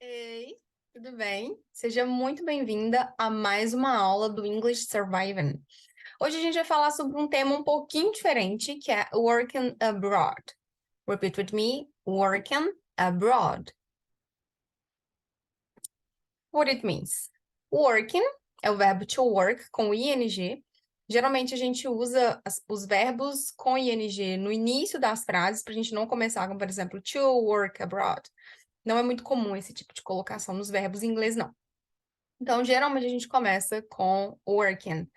Ei, tudo bem? Seja muito bem-vinda a mais uma aula do English Surviving. Hoje a gente vai falar sobre um tema um pouquinho diferente, que é working abroad. Repeat with me, working abroad. What it means? Working é o verbo to work com ing. Geralmente a gente usa os verbos com ing no início das frases para a gente não começar com, por exemplo, to work abroad. Não é muito comum esse tipo de colocação nos verbos em inglês, não. Então, geralmente a gente começa com working,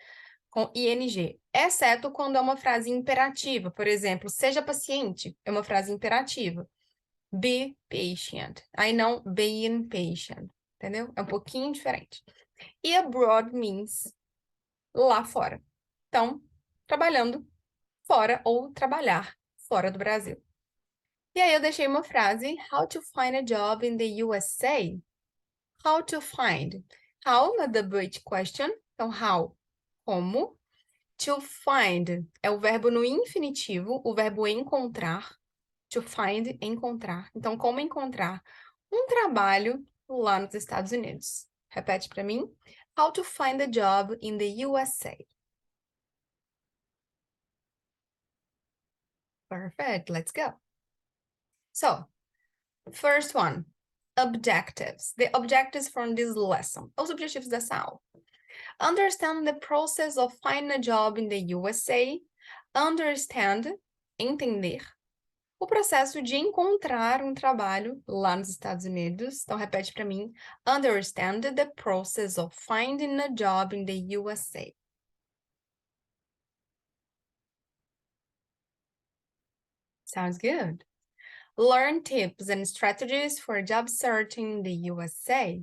com ing, exceto quando é uma frase imperativa. Por exemplo, seja paciente, é uma frase imperativa. Be patient. Aí não being patient, entendeu? É um pouquinho diferente. E abroad means lá fora. Então, trabalhando fora ou trabalhar fora do Brasil. E aí eu deixei uma frase, how to find a job in the USA. How to find. How, na debate question. Então, how, como. To find é o verbo no infinitivo, o verbo encontrar. To find, encontrar. Então, como encontrar um trabalho lá nos Estados Unidos? Repete para mim. How to find a job in the USA. Perfect, let's go. So, first one, objectives. The objectives from this lesson. Os objetivos dessa aula. Understand the process of finding a job in the USA. Understand, entender, o processo de encontrar um trabalho lá nos Estados Unidos. Então, repete para mim. Understand the process of finding a job in the USA. Sounds good. Learn tips and strategies for job searching in the USA.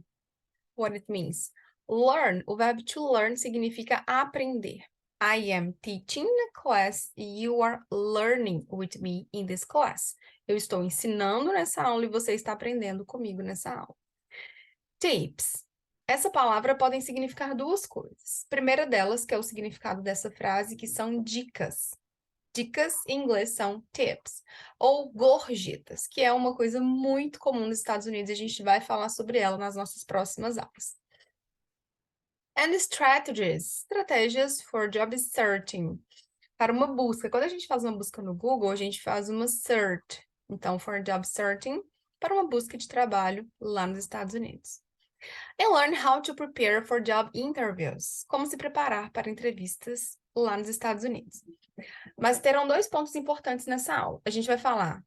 What it means. Learn, o verbo to learn significa aprender. I am teaching a class, you are learning with me in this class. Eu estou ensinando nessa aula e você está aprendendo comigo nessa aula. Tips. Essa palavra podem significar duas coisas. Primeira delas, que é o significado dessa frase, que são dicas. Dicas em inglês são tips, ou gorjetas, que é uma coisa muito comum nos Estados Unidos e a gente vai falar sobre ela nas nossas próximas aulas. And strategies, estratégias for job searching, para uma busca. Quando a gente faz uma busca no Google, a gente faz uma search. Então, for job searching, para uma busca de trabalho lá nos Estados Unidos. And learn how to prepare for job interviews, como se preparar para entrevistas lá nos Estados Unidos. Mas terão dois pontos importantes nessa aula. A gente vai falar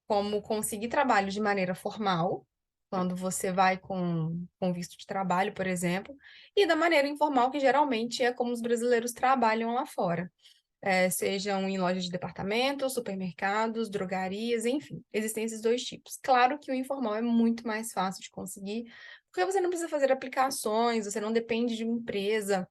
como conseguir trabalho de maneira formal, quando você vai com visto de trabalho, por exemplo, e da maneira informal, que geralmente é como os brasileiros trabalham lá fora. Sejam em lojas de departamentos, supermercados, drogarias, enfim, existem esses dois tipos. Claro que o informal é muito mais fácil de conseguir, porque você não precisa fazer aplicações, você não depende de uma empresa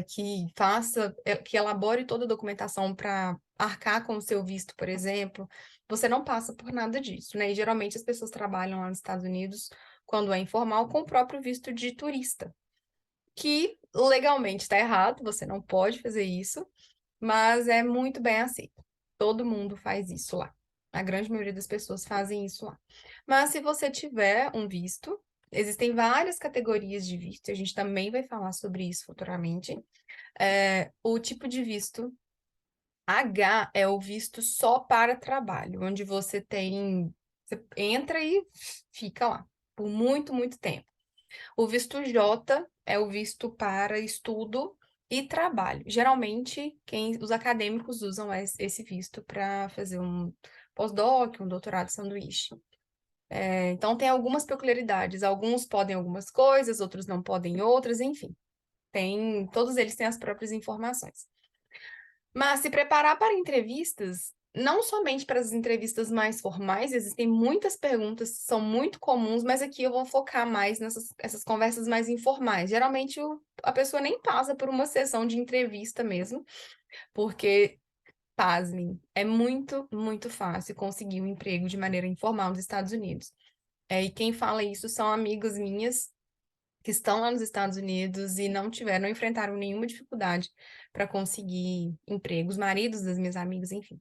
que elabore toda a documentação para arcar com o seu visto, por exemplo. Você não passa por nada disso, né? E geralmente as pessoas trabalham lá nos Estados Unidos, quando é informal, com o próprio visto de turista, que legalmente está errado, você não pode fazer isso, mas é muito bem aceito. Todo mundo faz isso lá. A grande maioria das pessoas fazem isso lá. Mas se você tiver um visto, existem várias categorias de visto, e a gente também vai falar sobre isso futuramente. O tipo de visto H é o visto só para trabalho, onde você entra e fica lá por muito, muito tempo. O visto J é o visto para estudo e trabalho. Geralmente, os acadêmicos usam esse visto para fazer um pós-doc, um doutorado sanduíche. Então, tem algumas peculiaridades. Alguns podem algumas coisas, outros não podem outras, enfim. Todos eles têm as próprias informações. Mas se preparar para entrevistas, não somente para as entrevistas mais formais, existem muitas perguntas que são muito comuns, mas aqui eu vou focar mais essas conversas mais informais. Geralmente a pessoa nem passa por uma sessão de entrevista mesmo, porque, pasmem, é muito, muito fácil conseguir um emprego de maneira informal nos Estados Unidos. E quem fala isso são amigas minhas que estão lá nos Estados Unidos e não enfrentaram nenhuma dificuldade para conseguir emprego. Os maridos das minhas amigas, enfim,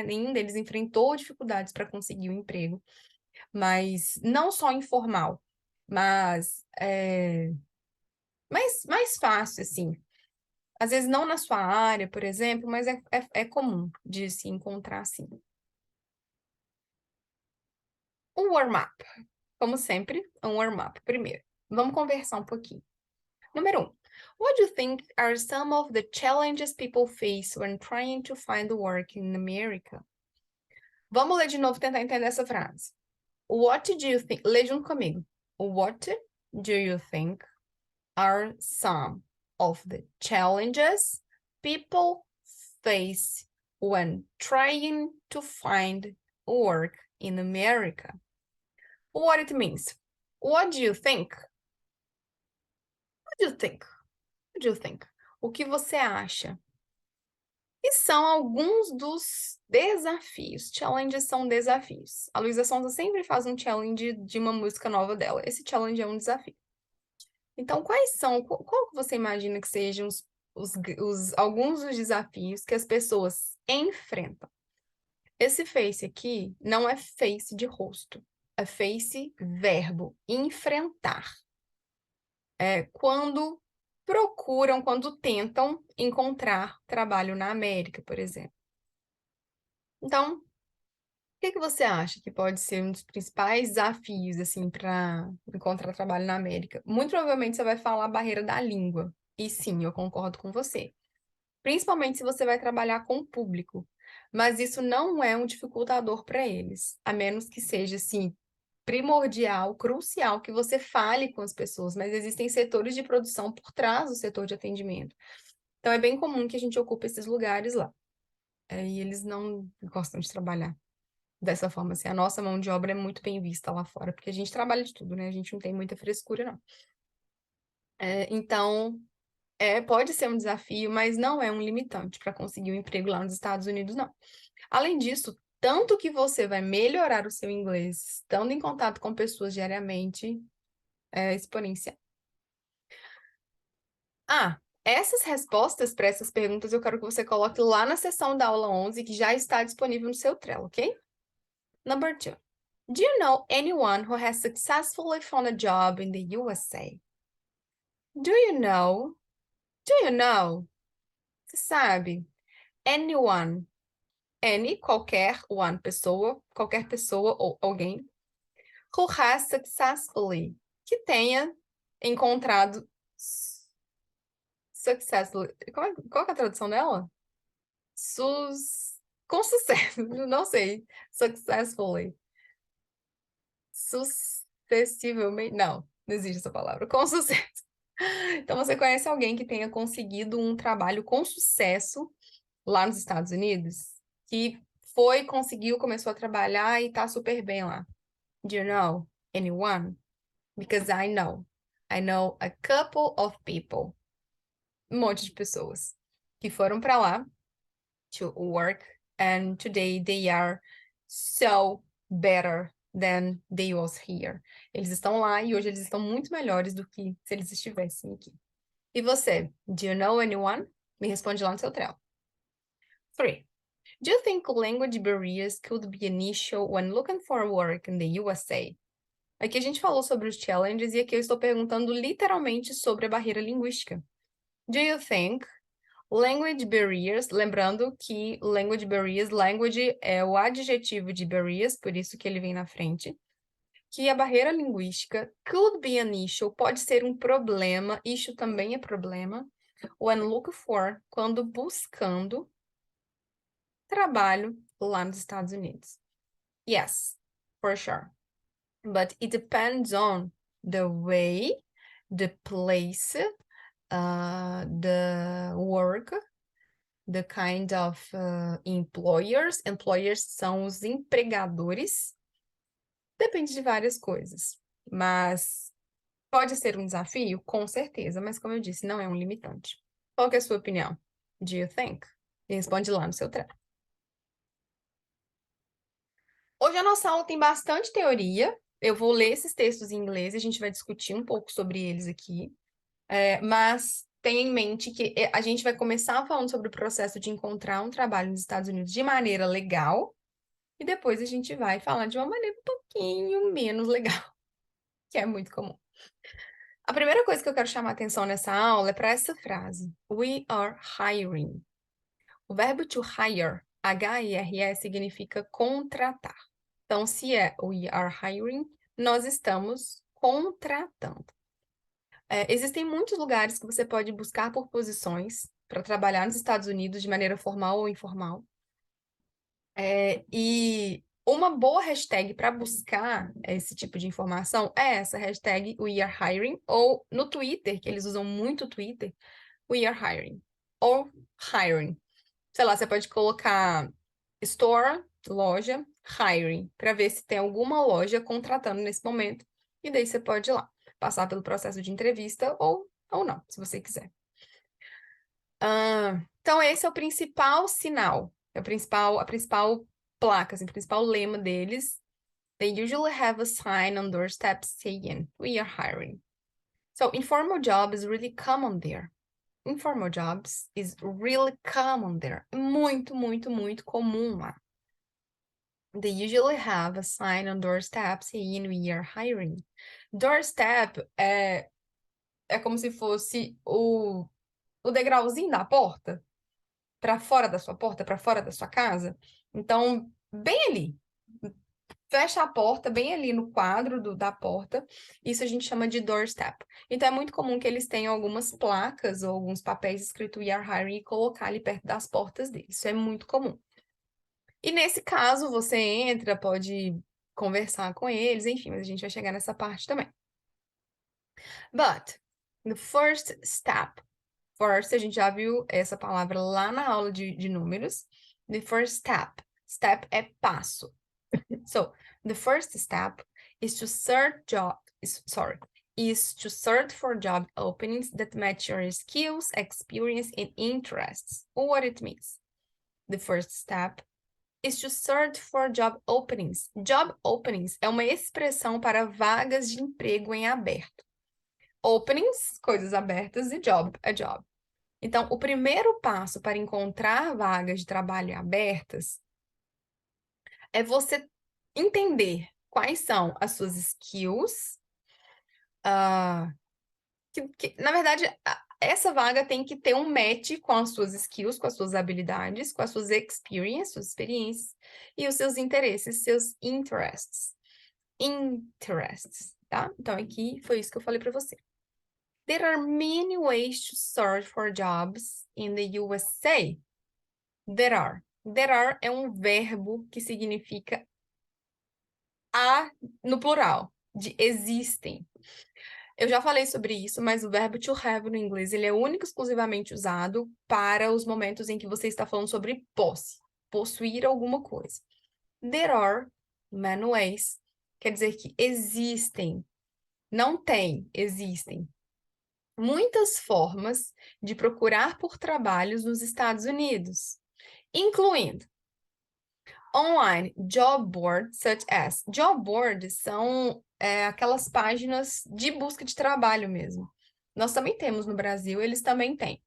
nenhum deles enfrentou dificuldades para conseguir um emprego mas não só informal, mas mais fácil, assim. Às vezes não na sua área, por exemplo, mas é comum de se encontrar assim. Um warm-up. Como sempre, um warm-up primeiro. Vamos conversar um pouquinho. Número 1. What do you think are some of the challenges people face when trying to find work in America? Vamos ler de novo, tentar entender essa frase. What do you think? Lê junto comigo. What do you think are some of the challenges people face when trying to find work in America? What it means? What do you think? What do you think? What do you think? O que você acha? E são alguns dos desafios. Challenges são desafios. A Luísa Sonza sempre faz um challenge de uma música nova dela. Esse challenge é um desafio. Então, quais são, qual que você imagina que sejam alguns dos desafios que as pessoas enfrentam? Esse face aqui não é face de rosto, é face verbo, enfrentar. É quando procuram, quando tentam encontrar trabalho na América, por exemplo. Então, o que você acha que pode ser um dos principais desafios, assim, para encontrar trabalho na América? Muito provavelmente você vai falar a barreira da língua. E sim, eu concordo com você. Principalmente se você vai trabalhar com o público. Mas isso não é um dificultador para eles, a menos que seja, assim, primordial, crucial que você fale com as pessoas. Mas existem setores de produção por trás do setor de atendimento. Então, é bem comum que a gente ocupe esses lugares lá. E eles não gostam de trabalhar dessa forma, assim, a nossa mão de obra é muito bem vista lá fora, porque a gente trabalha de tudo, né? A gente não tem muita frescura, não. Então, pode ser um desafio, mas não é um limitante para conseguir um emprego lá nos Estados Unidos, não. Além disso, tanto que você vai melhorar o seu inglês, estando em contato com pessoas diariamente, é exponencial. Essas respostas para essas perguntas eu quero que você coloque lá na seção da aula 11, que já está disponível no seu Trello, ok? Number 2. Do you know anyone who has successfully found a job in the USA? Do you know? Do you know? Você sabe? Anyone. Any, qualquer, one, pessoa, qualquer pessoa ou alguém. Who has successfully. Que tenha encontrado successfully. Qual que é a tradução dela? Com sucesso. Não sei. Successfully. Sucessivamente. Não existe essa palavra. Com sucesso. Então, você conhece alguém que tenha conseguido um trabalho com sucesso lá nos Estados Unidos? Que conseguiu, começou a trabalhar e tá super bem lá. Do you know anyone? Because I know. I know a couple of people. Um monte de pessoas que foram para lá to work and today they are so better than they was here. Eles estão lá e hoje eles estão muito melhores do que se eles estivessem aqui. E você? Do you know anyone? Me responde lá no seu Trello. 3. Do you think language barriers could be an issue when looking for work in the USA? Aqui a gente falou sobre os challenges e aqui eu estou perguntando literalmente sobre a barreira linguística. Do you think language barriers, lembrando que language barriers, language é o adjetivo de barriers, por isso que ele vem na frente, que a barreira linguística could be an issue, pode ser um problema, issue também é problema, when looking for, quando buscando trabalho lá nos Estados Unidos. Yes, for sure. But it depends on the way, the place, the work, the kind of employers. Employers são os empregadores. Depende de várias coisas. Mas pode ser um desafio? Com certeza. Mas como eu disse, não é um limitante. Qual que é a sua opinião? Do you think? E responde lá no seu treino. Hoje a nossa aula tem bastante teoria. Eu vou ler esses textos em inglês e a gente vai discutir um pouco sobre eles aqui. Mas tenha em mente que a gente vai começar falando sobre o processo de encontrar um trabalho nos Estados Unidos de maneira legal e depois a gente vai falar de uma maneira um pouquinho menos legal, que é muito comum. A primeira coisa que eu quero chamar a atenção nessa aula é para essa frase. We are hiring. O verbo to hire, H-I-R-E, significa contratar. Então, se é we are hiring, nós estamos contratando. Existem muitos lugares que você pode buscar por posições para trabalhar nos Estados Unidos de maneira formal ou informal. E uma boa hashtag para buscar esse tipo de informação é essa hashtag We Are Hiring, ou no Twitter, que eles usam muito o Twitter, We Are Hiring, ou Hiring. Sei lá, você pode colocar Store, loja, Hiring, para ver se tem alguma loja contratando nesse momento, e daí você pode ir lá, passar pelo processo de entrevista ou não, se você quiser. Então, esse é o principal sinal, a principal placa, assim, o principal lema deles. They usually have a sign on doorstep saying, we are hiring. So, informal jobs is really common there. Informal jobs is really common there. Muito, muito, muito comum lá. They usually have a sign on doorstep saying, we are hiring. Doorstep é como se fosse o degrauzinho da porta, para fora da sua porta, para fora da sua casa. Então, bem ali. Fecha a porta, bem ali no quadro da porta. Isso a gente chama de doorstep. Então, é muito comum que eles tenham algumas placas ou alguns papéis escrito We are hiring e colocar ali perto das portas deles. Isso é muito comum. E nesse caso, você entra, pode conversar com eles, enfim, mas a gente vai chegar nessa parte também. But, the first step. First, a gente já viu essa palavra lá na aula de números. The first step. Step é passo. So, the first step is to search for job openings that match your skills, experience, and interests. What it means. The first step is to search for job openings. Job openings é uma expressão para vagas de emprego em aberto. Openings, coisas abertas, e job é job. Então, o primeiro passo para encontrar vagas de trabalho abertas é você entender quais são as suas skills. Na verdade, essa vaga tem que ter um match com as suas skills, com as suas habilidades, com as suas experiences, suas experiências, e os seus interesses, seus interests. Interests, tá? Então, aqui foi isso que eu falei para você. There are many ways to search for jobs in the USA. There are. There are é um verbo que significa no plural, de existem. Eu já falei sobre isso, mas o verbo to have no inglês, ele é único e exclusivamente usado para os momentos em que você está falando sobre posse, possuir alguma coisa. There are many ways, quer dizer que existem, não tem, existem muitas formas de procurar por trabalhos nos Estados Unidos, incluindo online job boards, such as. Job boards são aquelas páginas de busca de trabalho mesmo. Nós também temos no Brasil, eles também têm.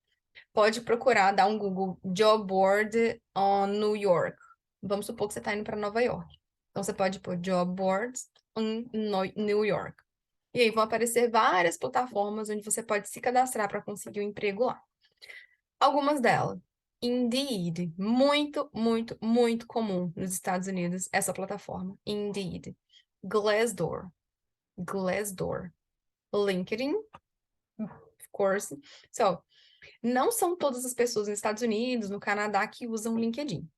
Pode procurar, dar um Google job board on New York. Vamos supor que você está indo para Nova York. Então, você pode pôr job boards on New York. E aí vão aparecer várias plataformas onde você pode se cadastrar para conseguir um emprego lá. Algumas delas. Indeed. Muito, muito, muito comum nos Estados Unidos essa plataforma. Indeed. Glassdoor. Glassdoor. LinkedIn. Of course. So, não são todas as pessoas nos Estados Unidos, no Canadá, que usam LinkedIn,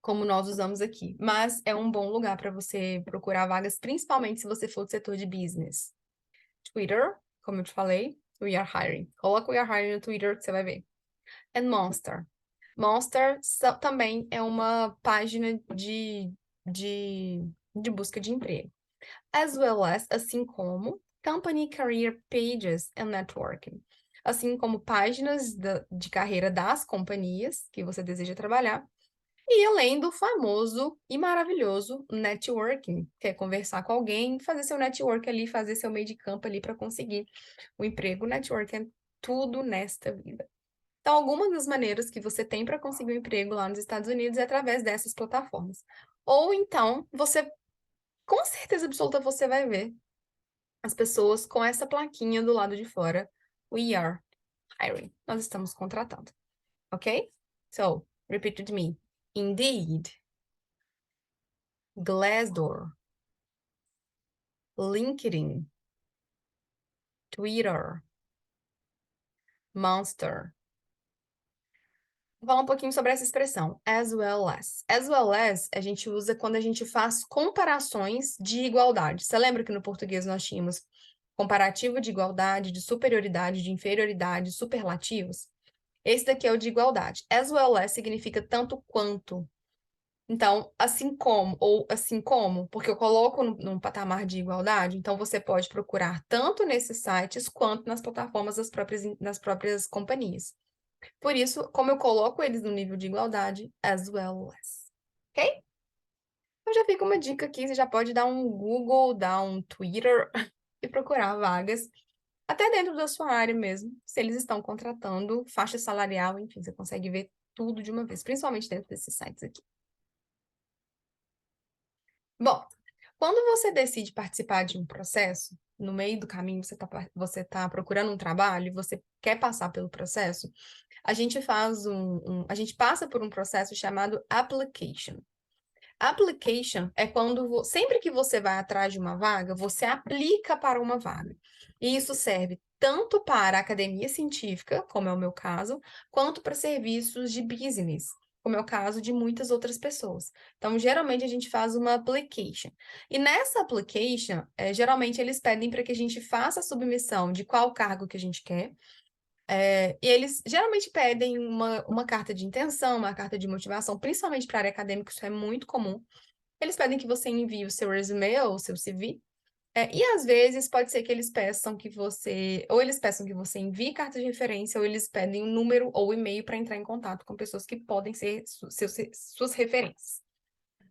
como nós usamos aqui. Mas é um bom lugar para você procurar vagas, principalmente se você for do setor de business. Twitter, como eu te falei, We Are Hiring. Coloca We Are Hiring no Twitter que você vai ver. And Monster. Monster também é uma página de busca de emprego. As well as, assim como, Company Career Pages and Networking. Assim como páginas de carreira das companhias que você deseja trabalhar. E além do famoso e maravilhoso networking, que é conversar com alguém, fazer seu network ali, fazer seu meio de campo ali para conseguir o emprego. Networking é tudo nesta vida. Então, algumas das maneiras que você tem para conseguir um emprego lá nos Estados Unidos é através dessas plataformas. Ou então, você com certeza absoluta você vai ver as pessoas com essa plaquinha do lado de fora. We are hiring. Nós estamos contratando. Ok? So, repeat with me. Indeed. Glassdoor. LinkedIn. Twitter. Monster. Vou falar um pouquinho sobre essa expressão, as well as. As well as, a gente usa quando a gente faz comparações de igualdade. Você lembra que no português nós tínhamos comparativo de igualdade, de superioridade, de inferioridade, superlativos? Esse daqui é o de igualdade. As well as significa tanto quanto. Então, assim como, ou assim como, porque eu coloco num patamar de igualdade, então você pode procurar tanto nesses sites quanto nas plataformas das próprias companhias. Por isso, como eu coloco eles no nível de igualdade, as well as. Ok? Então já fica uma dica aqui, você já pode dar um Google, dar um Twitter e procurar vagas, até dentro da sua área mesmo, se eles estão contratando, faixa salarial, enfim, você consegue ver tudo de uma vez, principalmente dentro desses sites aqui. Bom, quando você decide participar de um processo, no meio do caminho você tá procurando um trabalho e você quer passar pelo processo, a gente a gente passa por um processo chamado application. Application é quando, sempre que você vai atrás de uma vaga, você aplica para uma vaga. E isso serve tanto para a academia científica, como é o meu caso, quanto para serviços de business, como é o caso de muitas outras pessoas. Então, geralmente, a gente faz uma application. E nessa application, geralmente, eles pedem para que a gente faça a submissão de qual cargo que a gente quer, e eles geralmente pedem uma carta de intenção, uma carta de motivação, principalmente para a área acadêmica, isso é muito comum. Eles pedem que você envie o seu resume ou o seu CV. E às vezes pode ser que eles peçam que você, ou eles peçam que você envie carta de referência, ou eles pedem um número ou e-mail para entrar em contato com pessoas que podem ser suas referências.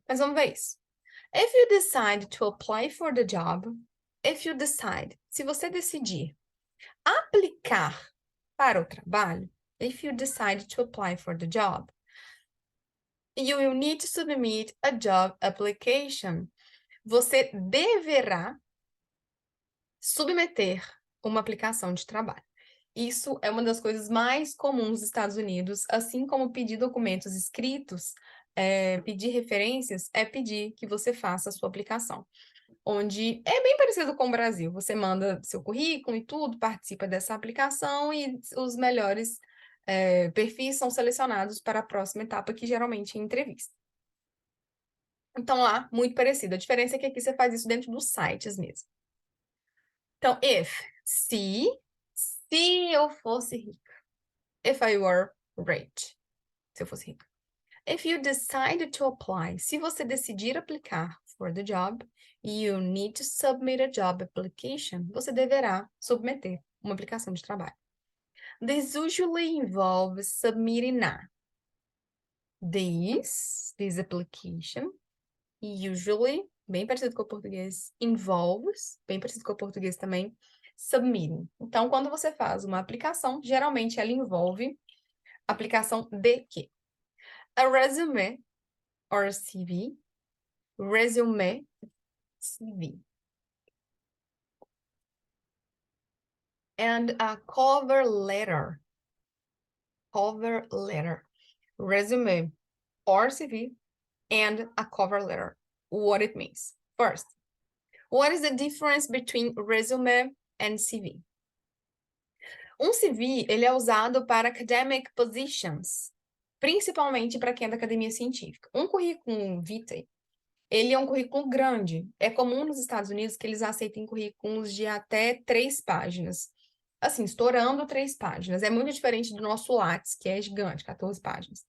Mas vamos ver isso. If you decide to apply for the job, se você decidir aplicar para o trabalho, if you decide to apply for the job, you will need to submit a job application. Você deverá submeter uma aplicação de trabalho. Isso é uma das coisas mais comuns nos Estados Unidos, assim como pedir documentos escritos, pedir referências, é pedir que você faça a sua aplicação. Onde é bem parecido com o Brasil. Você manda seu currículo e tudo, participa dessa aplicação e os melhores perfis são selecionados para a próxima etapa, que geralmente é entrevista. Então, lá, muito parecido. A diferença é que aqui você faz isso dentro dos sites mesmo. Então, se eu fosse rica, if I were rich, se eu fosse rica. If you decide to apply, se você decidir aplicar for the job, you need to submit a job application. Você deverá submeter uma aplicação de trabalho. This usually involves submitting this application, usually, bem parecido com o português, involves, bem parecido com o português também, submitting. Então, quando você faz uma aplicação, geralmente ela envolve aplicação de quê? A resume or CV, resume, CV. And a cover letter. Cover letter. Resume or CV and a cover letter. What it means. First, what is the difference between resume and CV? Um CV, ele é usado para academic positions, principalmente para quem é da academia científica. Um currículo vitae, ele é um currículo grande. É comum nos Estados Unidos que eles aceitem currículos de até 3 páginas. Assim, estourando 3 páginas. É muito diferente do nosso Lattes, que é gigante, 14 páginas.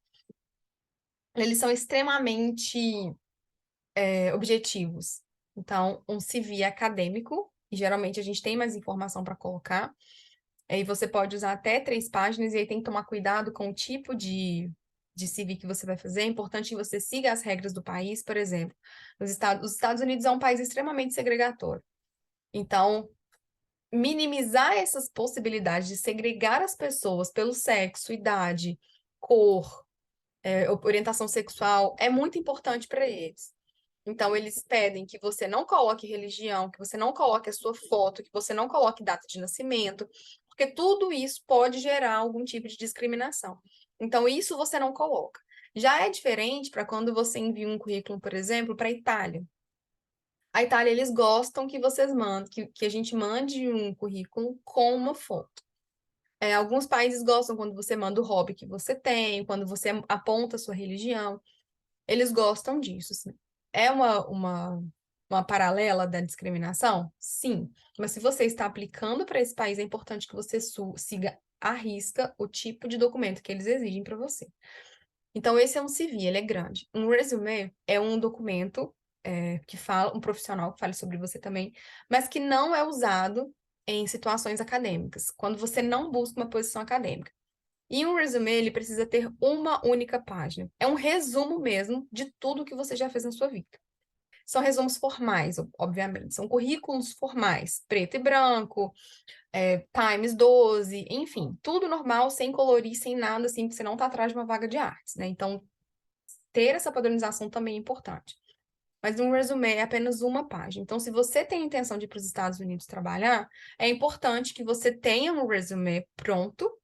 Eles são extremamente objetivos. Então, um CV acadêmico, e geralmente a gente tem mais informação para colocar, aí você pode usar até 3 páginas, e aí tem que tomar cuidado com o tipo de CV que você vai fazer. É importante que você siga as regras do país, por exemplo. Os Estados Unidos é um país extremamente segregatório. Então, minimizar essas possibilidades de segregar as pessoas pelo sexo, idade, cor, orientação sexual, é muito importante para eles. Então, eles pedem que você não coloque religião, que você não coloque a sua foto, que você não coloque data de nascimento, porque tudo isso pode gerar algum tipo de discriminação. Então, isso você não coloca. Já é diferente para quando você envia um currículo, por exemplo, para a Itália. A Itália, eles gostam que vocês mandem, que a gente mande um currículo com uma foto. Alguns países gostam quando você manda o hobby que você tem, quando você aponta a sua religião. Eles gostam disso, assim. É uma paralela da discriminação? Sim. Mas se você está aplicando para esse país, é importante que você siga à risca o tipo de documento que eles exigem para você. Então, esse é um CV, ele é grande. Um resume é um documento que fala, um profissional que fale sobre você também, mas que não é usado em situações acadêmicas, quando você não busca uma posição acadêmica. E um resume, ele precisa ter uma única página. É um resumo mesmo de tudo que você já fez na sua vida. São resumos formais, obviamente. São currículos formais, preto e branco, times 12, enfim, tudo normal, sem colorir, sem nada, assim, que você não está atrás de uma vaga de artes, né? Então, ter essa padronização também é importante. Mas um resume é apenas uma página. Então, se você tem a intenção de ir para os Estados Unidos trabalhar, é importante que você tenha um resume pronto,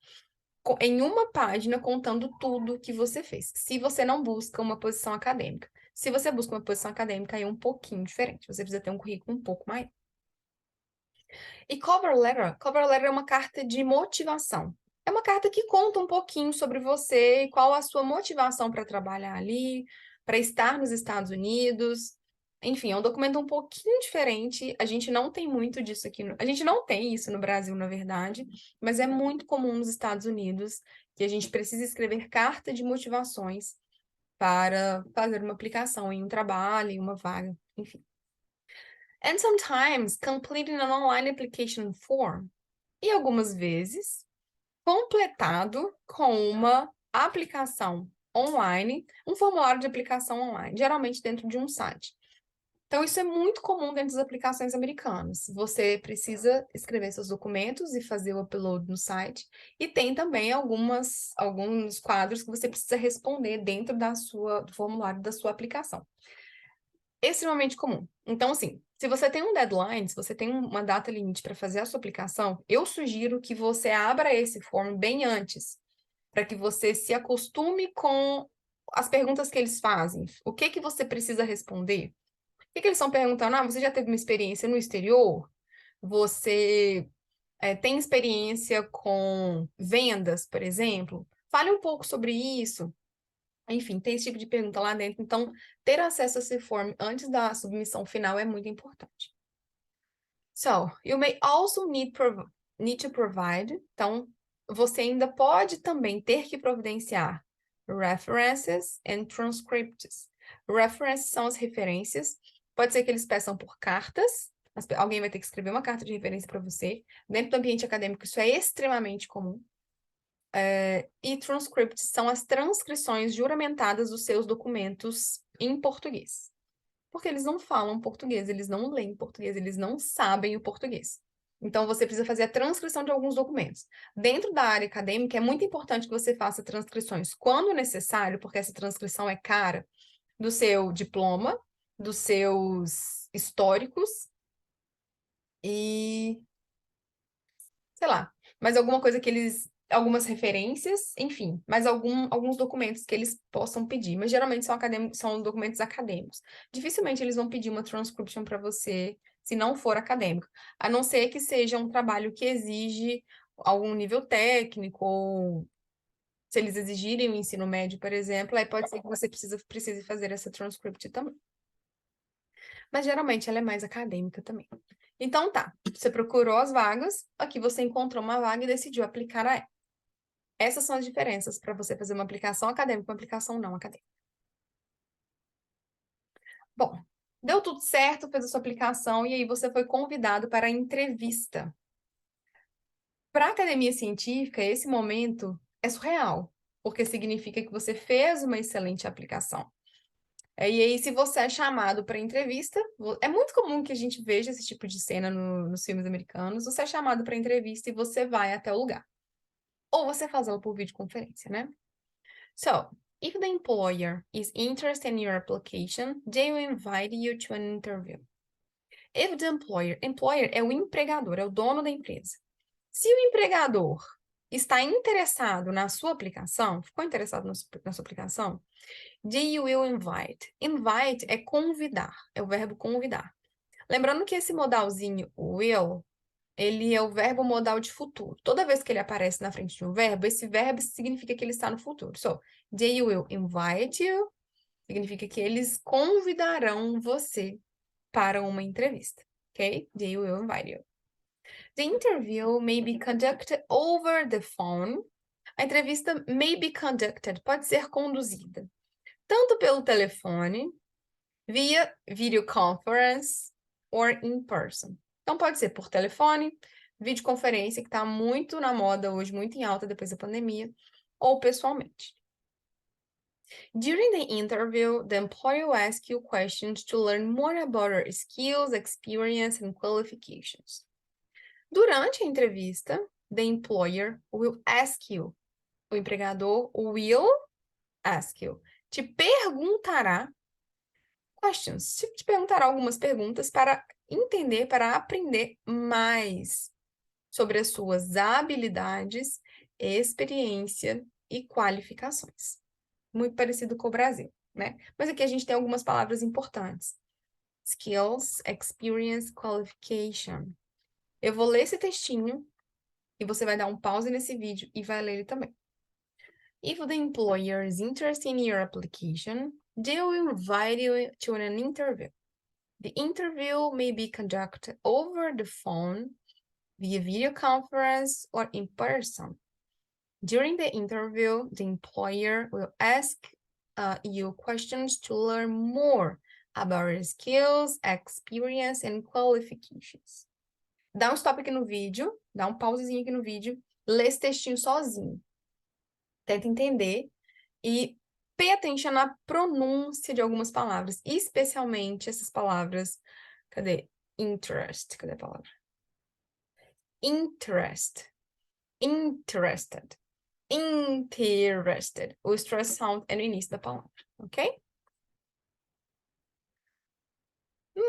em uma página contando tudo que você fez. Se você não busca uma posição acadêmica. Se você busca uma posição acadêmica, aí é um pouquinho diferente. Você precisa ter um currículo um pouco maior. E cover letter? Cover letter é uma carta de motivação. É uma carta que conta um pouquinho sobre você e qual a sua motivação para trabalhar ali, para estar nos Estados Unidos. Enfim, é um documento um pouquinho diferente. A gente não tem muito disso aqui. A gente não tem isso no Brasil, na verdade, mas é muito comum nos Estados Unidos que a gente precisa escrever carta de motivações para fazer uma aplicação em um trabalho, em uma vaga, enfim. And sometimes completing an online application form. E algumas vezes completado com uma aplicação online, um formulário de aplicação online, geralmente dentro de um site. Então, isso é muito comum dentro das aplicações americanas. Você precisa escrever seus documentos e fazer o upload no site. E tem também alguns quadros que você precisa responder dentro do formulário da sua aplicação. Extremamente comum. Então, assim, se você tem um deadline, se você tem uma data limite para fazer a sua aplicação, eu sugiro que você abra esse form bem antes, para que você se acostume com as perguntas que eles fazem. O que que você precisa responder? O que que eles estão perguntando? Ah, você já teve uma experiência no exterior? Você tem experiência com vendas, por exemplo? Fale um pouco sobre isso. Enfim, tem esse tipo de pergunta lá dentro. Então, ter acesso a esse form antes da submissão final é muito importante. So, you may also need to provide. Então, você ainda pode também ter que providenciar references and transcripts. References são as referências. Pode ser que eles peçam por cartas. Alguém vai ter que escrever uma carta de referência para você. Dentro do ambiente acadêmico, isso é extremamente comum. E transcripts são as transcrições juramentadas dos seus documentos em português. Porque eles não falam português, eles não leem português, eles não sabem o português. Então, você precisa fazer a transcrição de alguns documentos. Dentro da área acadêmica, é muito importante que você faça transcrições quando necessário, porque essa transcrição é cara, do seu diploma, dos seus históricos e, sei lá, mais alguma coisa que eles, algumas referências, enfim, mais alguns documentos que eles possam pedir, mas geralmente são documentos acadêmicos. Dificilmente eles vão pedir uma transcription para você se não for acadêmico, a não ser que seja um trabalho que exige algum nível técnico, ou se eles exigirem o ensino médio, por exemplo, aí pode ser que você precise fazer essa transcript também. Mas geralmente ela é mais acadêmica também. Então tá, você procurou as vagas, aqui você encontrou uma vaga e decidiu aplicar a ela. Essas são as diferenças para você fazer uma aplicação acadêmica e uma aplicação não acadêmica. Bom, deu tudo certo, fez a sua aplicação e aí você foi convidado para a entrevista. Para a academia científica, esse momento é surreal, porque significa que você fez uma excelente aplicação. E aí, se você é chamado para entrevista, é muito comum que a gente veja esse tipo de cena nos filmes americanos. Você é chamado para entrevista e você vai até o lugar. Ou você faz ela por videoconferência, né? So, If the employer is interested in your application, they will invite you to an interview. If the employer é o empregador, é o dono da empresa. Se o empregador está interessado na sua aplicação, ficou interessado na sua aplicação, they will invite. Invite é convidar, é o verbo convidar. Lembrando que esse modalzinho will, ele é o verbo modal de futuro. Toda vez que ele aparece na frente de um verbo, esse verbo significa que ele está no futuro. So, they will invite you significa que eles convidarão você para uma entrevista, ok? They will invite you. The interview may be conducted over the phone. A entrevista may be conducted, pode ser conduzida, tanto pelo telefone, via video conference, or in person. Então, pode ser por telefone, videoconferência, que está muito na moda hoje, muito em alta depois da pandemia, ou pessoalmente. During the interview, the employer will ask you questions to learn more about your skills, experience, and qualifications. Durante a entrevista, the employer will ask you. O empregador will ask you. Te perguntará questions. Te perguntará algumas perguntas para entender, para aprender mais sobre as suas habilidades, experiência e qualificações. Muito parecido com o Brasil, né? Mas aqui a gente tem algumas palavras importantes. Skills, experience, qualification. Eu vou ler esse textinho e você vai dar um pause nesse vídeo e vai ler ele também. If the employer is interested in your application, they will invite you to an interview. The interview may be conducted over the phone, via video conference, or in person. During the interview, the employer will ask you questions to learn more about your skills, experience, and qualifications. Dá um stop aqui no vídeo, dá um pausezinho aqui no vídeo, lê esse textinho sozinho. Tenta entender e pay attention na pronúncia de algumas palavras, especialmente essas palavras. Cadê? Interest. Cadê a palavra? Interest. Interested. Interested. O stress sound é no início da palavra, ok?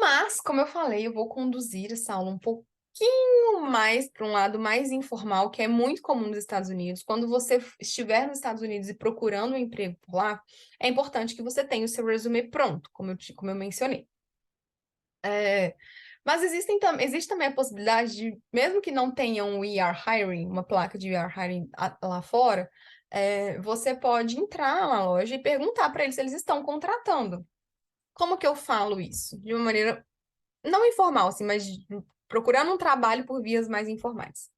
Mas, como eu falei, eu vou conduzir essa aula um pouquinho mais para um lado mais informal, que é muito comum nos Estados Unidos. Quando você estiver nos Estados Unidos e procurando um emprego por lá, é importante que você tenha o seu resume pronto, como eu mencionei. Mas existe também a possibilidade de, mesmo que não tenha um We Are Hiring, uma placa de We Are Hiring lá fora, você pode entrar na loja e perguntar para eles se eles estão contratando. Como que eu falo isso? De uma maneira não informal, assim, mas procurando um trabalho por vias mais informais.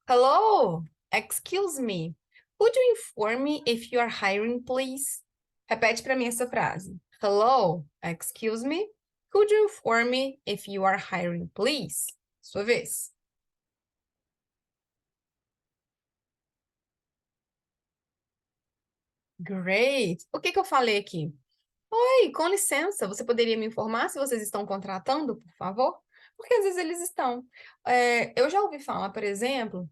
Hello, excuse me. Could you inform me if you are hiring, please? Repete para mim essa frase. Hello, excuse me. Could you inform me if you are hiring, please? Sua vez. Great. O que eu falei aqui? Oi, com licença, você poderia me informar se vocês estão contratando, por favor? Porque às vezes eles estão. Eu já ouvi falar, por exemplo,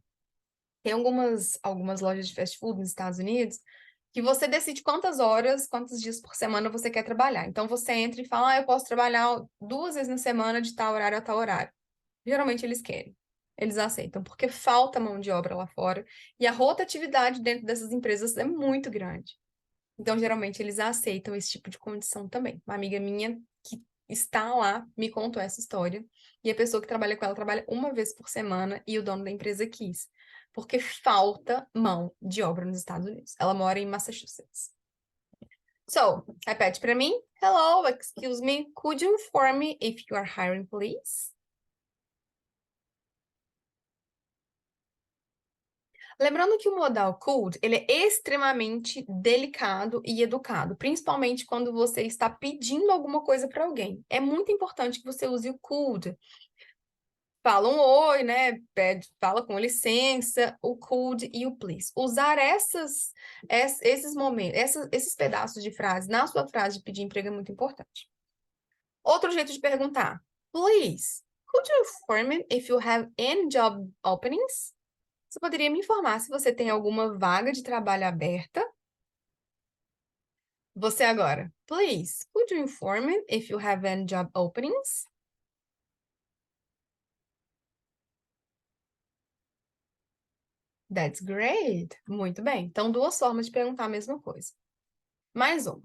tem algumas lojas de fast food nos Estados Unidos que você decide quantas horas, quantos dias por semana você quer trabalhar. Então você entra e fala, eu posso trabalhar 2 vezes na semana de tal horário a tal horário. Geralmente eles querem, eles aceitam, porque falta mão de obra lá fora e a rotatividade dentro dessas empresas é muito grande. Então, geralmente, eles aceitam esse tipo de condição também. Uma amiga minha que está lá me contou essa história. E a pessoa que trabalha com ela trabalha 1 vez por semana e o dono da empresa quis. Porque falta mão de obra nos Estados Unidos. Ela mora em Massachusetts. So, repete para mim. Hello, excuse me. Could you inform me if you are hiring, please? Lembrando que o modal could, ele é extremamente delicado e educado, principalmente quando você está pedindo alguma coisa para alguém. É muito importante que você use o could. Fala um oi, né? Fala com licença, o could e o please. Usar esses momentos, esses pedaços de frase na sua frase de pedir emprego é muito importante. Outro jeito de perguntar. Please, could you inform me if you have any job openings? Você poderia me informar se você tem alguma vaga de trabalho aberta? Você agora. Please, could you inform me if you have any job openings? That's great. Muito bem. Então, duas formas de perguntar a mesma coisa. Mais uma.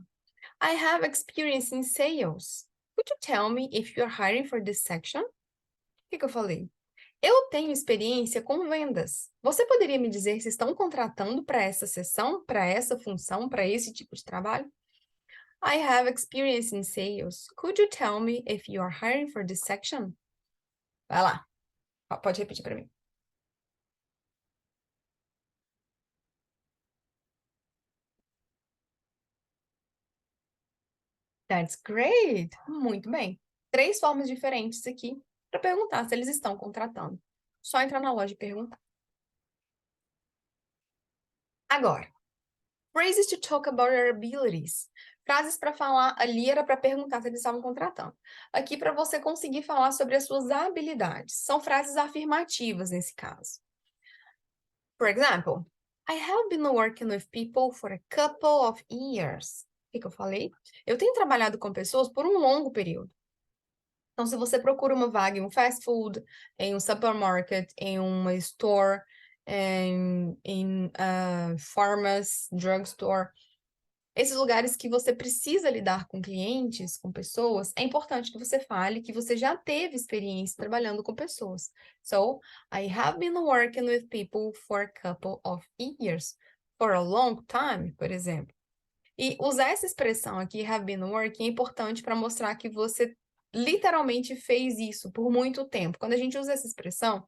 I have experience in sales. Could you tell me if you're hiring for this section? O que eu falei? Eu tenho experiência com vendas. Você poderia me dizer se estão contratando para essa seção, para essa função, para esse tipo de trabalho? I have experience in sales. Could you tell me if you are hiring for this section? Vai lá. Pode repetir para mim. That's great. Muito bem. Três formas diferentes aqui para perguntar se eles estão contratando. Só entrar na loja e perguntar. Agora, phrases to talk about your abilities. Frases para falar, ali era para perguntar se eles estavam contratando. Aqui para você conseguir falar sobre as suas habilidades. São frases afirmativas nesse caso. For example, I have been working with people for a couple of years. O que eu falei? Eu tenho trabalhado com pessoas por um longo período. Então, se você procura uma vaga em um fast food, em um supermarket, em uma store, em pharmacy, drugstore, esses lugares que você precisa lidar com clientes, com pessoas, é importante que você fale que você já teve experiência trabalhando com pessoas. So, I have been working with people for a couple of years. For a long time, por exemplo. E usar essa expressão aqui, have been working, é importante para mostrar que você literalmente fez isso por muito tempo. Quando a gente usa essa expressão,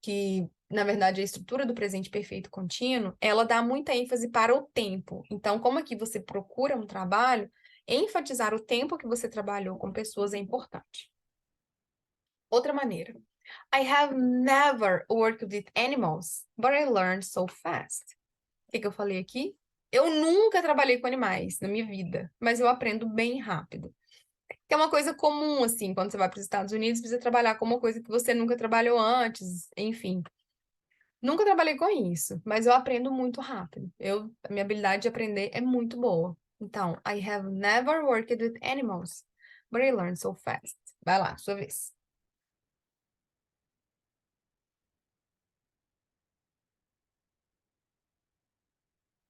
que na verdade é a estrutura do presente perfeito contínuo, ela dá muita ênfase para o tempo. Então, como aqui você procura um trabalho, enfatizar o tempo que você trabalhou com pessoas é importante. Outra maneira. I have never worked with animals, but I learned so fast. O que eu falei aqui? Eu nunca trabalhei com animais na minha vida, mas eu aprendo bem rápido. Que é uma coisa comum, assim, quando você vai para os Estados Unidos, precisa trabalhar com uma coisa que você nunca trabalhou antes, enfim. Nunca trabalhei com isso, mas eu aprendo muito rápido. A minha habilidade de aprender é muito boa. Então, I have never worked with animals, but I learned so fast. Vai lá, sua vez.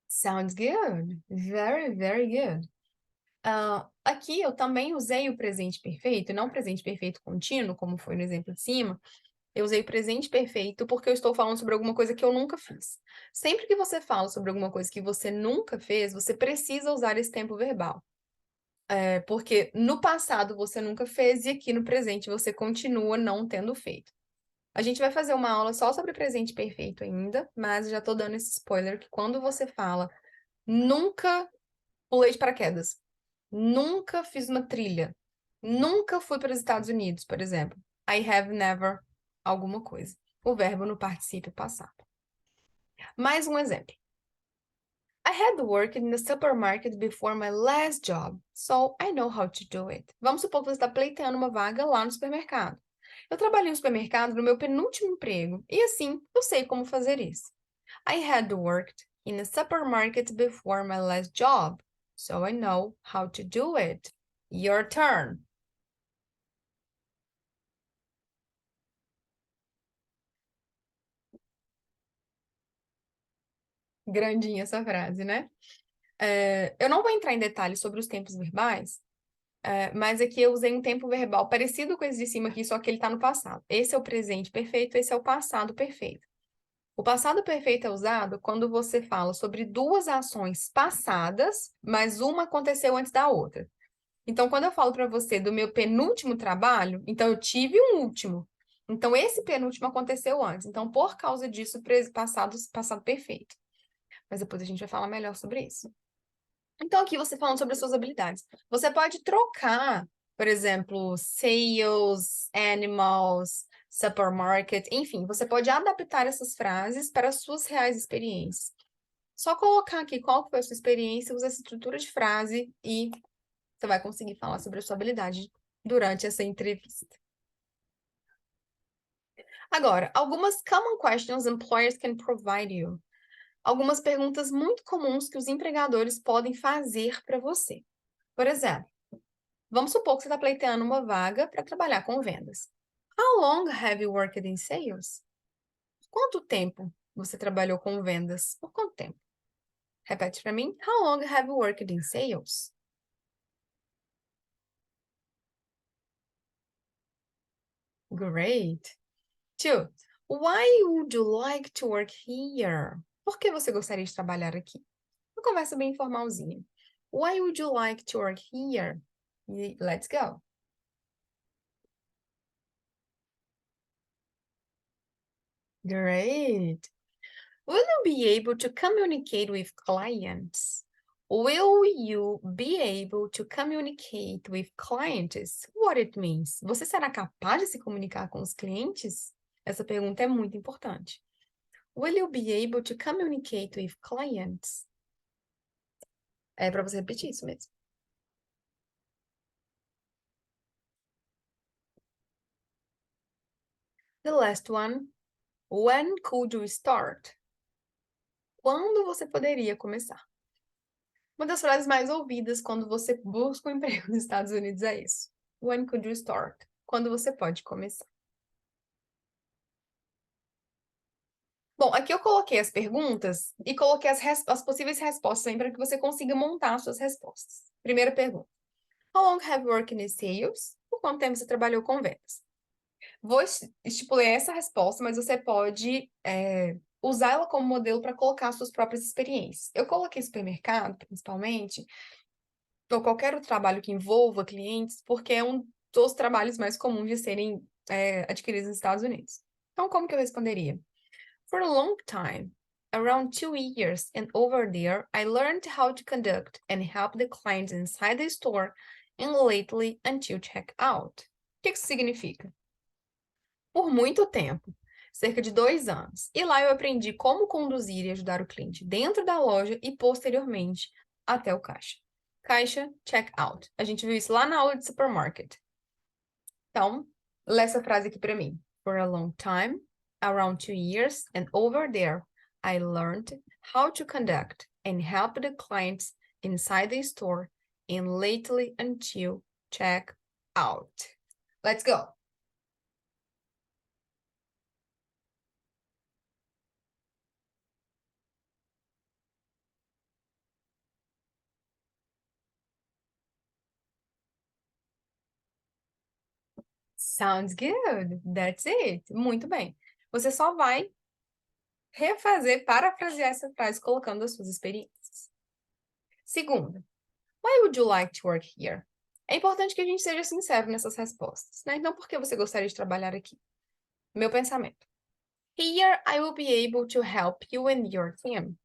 Sounds good. Very, very good. Aqui eu também usei o presente perfeito, não o presente perfeito contínuo, como foi no exemplo de cima. Eu usei o presente perfeito porque eu estou falando sobre alguma coisa que eu nunca fiz. Sempre que você fala sobre alguma coisa que você nunca fez, você precisa usar esse tempo verbal. Porque no passado você nunca fez e aqui no presente você continua não tendo feito. A gente vai fazer uma aula só sobre presente perfeito ainda, mas já estou dando esse spoiler que quando você fala nunca pulei de paraquedas, nunca fiz uma trilha, nunca fui para os Estados Unidos, por exemplo. I have never alguma coisa. O verbo no particípio passado. Mais um exemplo. I had worked in the supermarket before my last job, so I know how to do it. Vamos supor que você está pleiteando uma vaga lá no supermercado. Eu trabalhei no supermercado no meu penúltimo emprego, e assim, eu sei como fazer isso. I had worked in a supermarket before my last job, so I know how to do it. Your turn. Grandinha essa frase, né? Eu não vou entrar em detalhes sobre os tempos verbais, mas aqui eu usei um tempo verbal parecido com esse de cima aqui, só que ele está no passado. Esse é o presente perfeito, esse é o passado perfeito. O passado perfeito é usado quando você fala sobre duas ações passadas, mas uma aconteceu antes da outra. Então, quando eu falo para você do meu penúltimo trabalho, então eu tive um último. Então, esse penúltimo aconteceu antes. Então, por causa disso, passado perfeito. Mas depois a gente vai falar melhor sobre isso. Então, aqui você falando sobre as suas habilidades. Você pode trocar, por exemplo, sales, animals, supermarket, enfim, você pode adaptar essas frases para as suas reais experiências. Só colocar aqui qual foi a sua experiência, usa essa estrutura de frase e você vai conseguir falar sobre a sua habilidade durante essa entrevista. Agora, algumas common questions employers can provide you. algumas perguntas muito comuns que os empregadores podem fazer para você. Por exemplo, vamos supor que você está pleiteando uma vaga para trabalhar com vendas. How long have you worked in sales? Quanto tempo você trabalhou com vendas? Por quanto tempo? Repete para mim. How long have you worked in sales? Great. Two. Why would you like to work here? Por que você gostaria de trabalhar aqui? Uma conversa bem informalzinha. Why would you like to work here? Let's go. Great. Will you be able to communicate with clients? Will you be able to communicate with clients? What it means? Você será capaz de se comunicar com os clientes? Essa pergunta é muito importante. Will you be able to communicate with clients? É para você repetir isso mesmo. The last one. When could you start? Quando você poderia começar? Uma das frases mais ouvidas quando você busca um emprego nos Estados Unidos é isso. When could you start? Quando você pode começar? Bom, aqui eu coloquei as perguntas e coloquei as possíveis respostas aí para que você consiga montar as suas respostas. Primeira pergunta. How long have you worked in sales? Por quanto tempo você trabalhou com vendas? Vou estipular essa resposta, mas você pode usar ela como modelo para colocar suas próprias experiências. Eu coloquei supermercado, principalmente, ou qualquer outro trabalho que envolva clientes, porque é um dos trabalhos mais comuns de serem adquiridos nos Estados Unidos. Então, como que eu responderia? For a long time, around 2 years, and over there, I learned how to conduct and help the clients inside the store and lately until checkout. O que isso significa? Por muito tempo, cerca de 2 anos. E lá eu aprendi como conduzir e ajudar o cliente dentro da loja e posteriormente até o caixa. Caixa, check-out. A gente viu isso lá na aula de supermarket. Então, lê essa frase aqui para mim. For a long time, around 2 years, and over there, I learned how to conduct and help the clients inside the store and lately until check-out. Let's go! Sounds good. That's it. Muito bem. Você só vai refazer, parafrasear essa frase colocando as suas experiências. Segunda, why would you like to work here? É importante que a gente seja sincero nessas respostas, né? Então, por que você gostaria de trabalhar aqui? Meu pensamento. Here I will be able to help you and your team,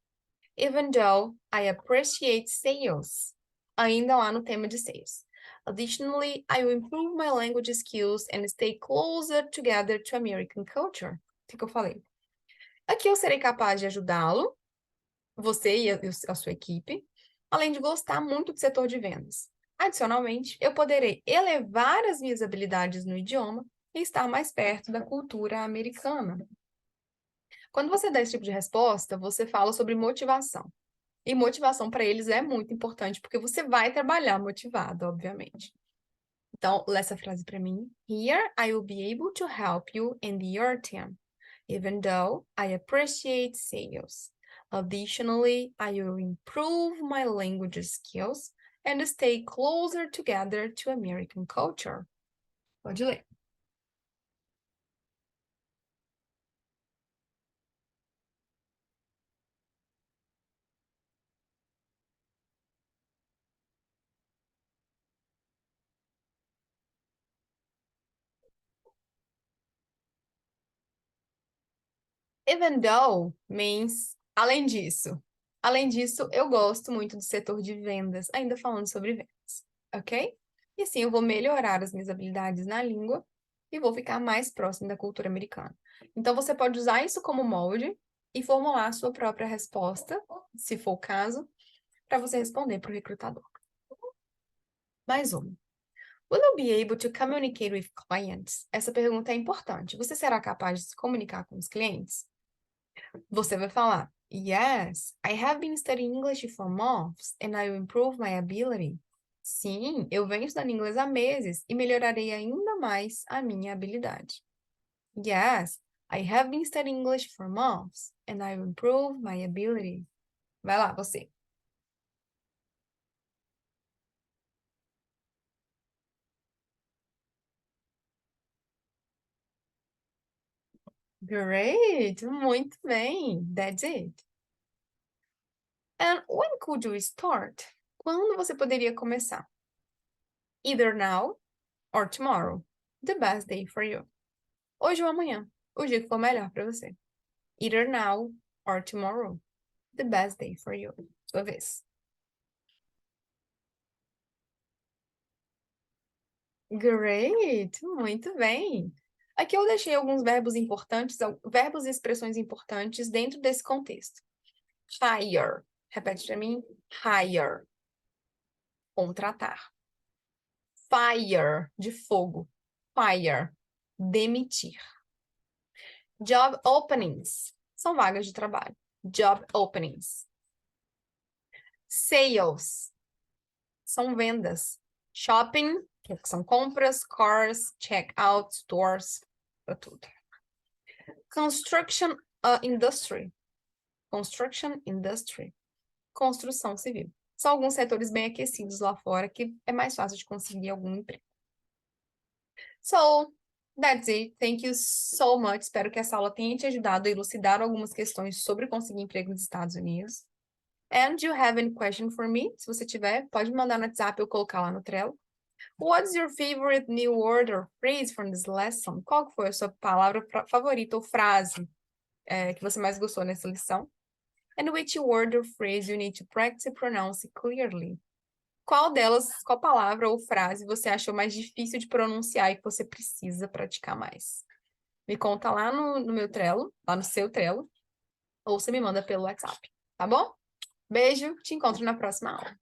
even though I appreciate sales. Ainda lá no tema de sales. Additionally, I will improve my language skills and stay closer together to American culture. O que eu falei? Aqui eu serei capaz de ajudá-lo, você e a sua equipe, além de gostar muito do setor de vendas. Adicionalmente, eu poderei elevar as minhas habilidades no idioma e estar mais perto da cultura americana. Quando você dá esse tipo de resposta, você fala sobre motivação. E motivação para eles é muito importante, porque você vai trabalhar motivado, obviamente. Então, lê essa frase para mim. Here I will be able to help you and your team, even though I appreciate sales. Additionally, I will improve my language skills and stay closer together to American culture. Pode ler. Even though means além disso. Além disso, eu gosto muito do setor de vendas, ainda falando sobre vendas, ok? E assim eu vou melhorar as minhas habilidades na língua e vou ficar mais próximo da cultura americana. Então, você pode usar isso como molde e formular a sua própria resposta, se for o caso, para você responder para o recrutador. Mais uma. Will you be able to communicate with clients? Essa pergunta é importante. Você será capaz de se comunicar com os clientes? Você vai falar, Yes, I have been studying English for months and I will improve my ability. Sim, eu venho estudando inglês há meses e melhorarei ainda mais a minha habilidade. Yes, I have been studying English for months and I will improve my ability. Vai lá, você. Great, muito bem. That's it. And when could you start? Quando você poderia começar? Either now or tomorrow. The best day for you. Hoje ou amanhã. O dia que for melhor para você. Either now or tomorrow. The best day for you. Sua vez. Great, muito bem. Aqui eu deixei alguns verbos importantes, verbos e expressões importantes dentro desse contexto. Hire. Repete para mim. Hire. Contratar. Fire, de fogo. Fire, demitir. Job openings, são vagas de trabalho. Job openings. Sales, são vendas. Shopping, que são compras. Cars, checkout, stores, para tudo. Construction industry. Construction industry. Construção civil. São alguns setores bem aquecidos lá fora que é mais fácil de conseguir algum emprego. So, that's it. Thank you so much. Espero que essa aula tenha te ajudado a elucidar algumas questões sobre conseguir emprego nos Estados Unidos. And you have any question for me? Se você tiver, pode me mandar no WhatsApp ou colocar lá no Trello. What's your favorite new word or phrase from this lesson? Qual foi a sua palavra favorita ou frase que você mais gostou nessa lição? And which word or phrase you need to practice and pronounce clearly? Qual delas, qual palavra ou frase você achou mais difícil de pronunciar e que você precisa praticar mais? Me conta lá no meu Trello, lá no seu Trello, ou você me manda pelo WhatsApp, tá bom? Beijo, te encontro na próxima aula.